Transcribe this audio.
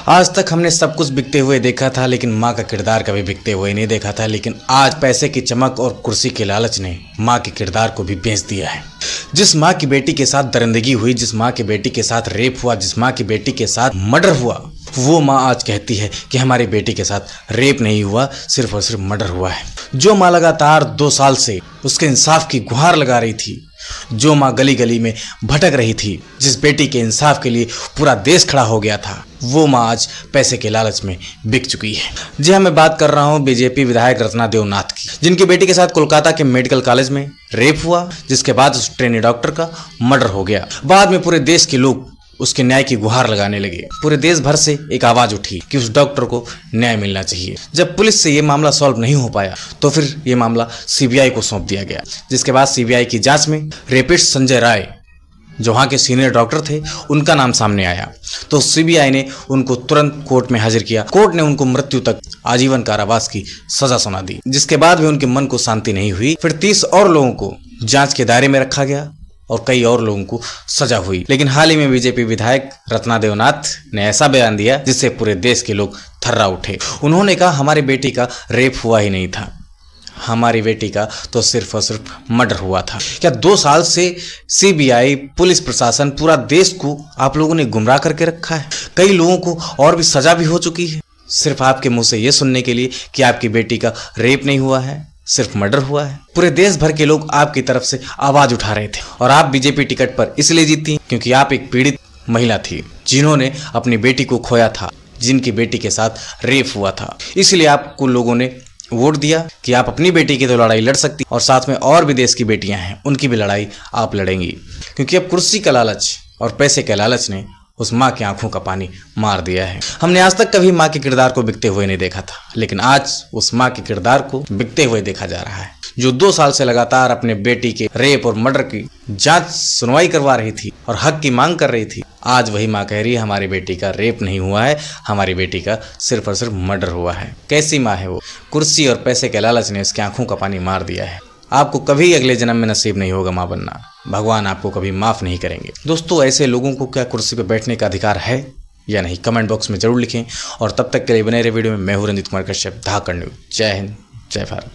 आज तक हमने सब कुछ बिकते हुए देखा था, लेकिन माँ का किरदार कभी बिकते हुए नहीं देखा था। लेकिन आज पैसे की चमक और कुर्सी के लालच ने माँ के किरदार को भी बेच दिया है। जिस माँ की बेटी के साथ दरिंदगी हुई, जिस माँ की बेटी के साथ रेप हुआ, जिस माँ की बेटी के साथ मर्डर हुआ, वो माँ आज कहती है कि हमारी बेटी के साथ रेप नहीं हुआ, सिर्फ और सिर्फ मर्डर हुआ है। जो माँ लगातार 2 साल से उसके इंसाफ की गुहार लगा रही थी, जो माँ गली गली में भटक रही थी, जिस बेटी के इंसाफ के लिए पूरा देश खड़ा हो गया था, वो माँ आज पैसे के लालच में बिक चुकी है। जी हाँ, मैं बात कर रहा हूँ बीजेपी विधायक रत्ना देवनाथ की, जिनकी बेटी के साथ कोलकाता के मेडिकल कॉलेज में रेप हुआ, जिसके बाद उस ट्रेनी डॉक्टर का मर्डर हो गया। बाद में पूरे देश के लोग उसके न्याय की गुहार लगाने लगे। पूरे देश भर से एक आवाज उठी कि उस डॉक्टर को न्याय मिलना चाहिए। जब पुलिस से ये मामला सॉल्व नहीं हो पाया तो फिर ये मामला सीबीआई को सौंप दिया गया, जिसके बाद सीबीआई की जांच में रेपिस्ट संजय राय, जो वहाँ के सीनियर डॉक्टर थे, उनका नाम सामने आया। तो सीबीआई ने उनको तुरंत कोर्ट में हाजिर किया। कोर्ट ने उनको मृत्यु तक आजीवन कारावास की सजा सुना दी, जिसके बाद भी उनके मन को शांति नहीं हुई। फिर 30 और लोगों को जांच के दायरे में रखा गया और कई और लोगों को सजा हुई। लेकिन हाल ही में बीजेपी विधायक रत्ना देवनाथ ने ऐसा बयान दिया जिससे पूरे देश के लोग थर्रा उठे। उन्होंने कहा, हमारी बेटी का रेप हुआ ही नहीं था, हमारी बेटी का तो सिर्फ और सिर्फ मर्डर हुआ था। क्या 2 साल से सीबीआई, पुलिस प्रशासन, पूरा देश को आप लोगों ने गुमराह करके रखा है? कई लोगों को और भी सजा भी हो चुकी है, सिर्फ आपके मुंह से ये सुनने के लिए कि आपकी बेटी का रेप नहीं हुआ है, सिर्फ मर्डर हुआ है। पूरे देश भर के लोग आपकी तरफ से आवाज उठा रहे थे और आप बीजेपी टिकट पर इसलिए जीती क्योंकि आप एक पीड़ित महिला थी, जिन्होंने अपनी बेटी को खोया था, जिनकी बेटी के साथ रेप हुआ था। इसलिए आपको लोगों ने वोट दिया कि आप अपनी बेटी की तो लड़ाई लड़ सकती और साथ में और भी देश की बेटियां हैं, उनकी भी लड़ाई आप लड़ेंगी। क्योंकि अब कुर्सी का लालच और पैसे के लालच ने उस माँ की आंखों का पानी मार दिया है। हमने आज तक कभी माँ के किरदार को बिकते हुए नहीं देखा था, लेकिन आज उस माँ के किरदार को बिकते हुए देखा जा रहा है, जो 2 साल से लगातार अपने बेटी के रेप और मर्डर की जांच सुनवाई करवा रही थी और हक की मांग कर रही थी। आज वही माँ कह रही है, हमारी बेटी का रेप नहीं हुआ है, हमारी बेटी का सिर्फ और सिर्फ मर्डर हुआ है। कैसी माँ है वो? कुर्सी और पैसे के लालच ने उसकी आंखों का पानी मार दिया है। आपको कभी अगले जन्म में नसीब नहीं होगा माँ बनना, भगवान आपको कभी माफ नहीं करेंगे। दोस्तों, ऐसे लोगों को क्या कुर्सी पर बैठने का अधिकार है या नहीं, कमेंट बॉक्स में जरूर लिखें। और तब तक के लिए बने रहे वीडियो में। मैं हूं रंजीत कुमार कश्यप, धाकड़ न्यूज़। जय हिंद, जय भारत।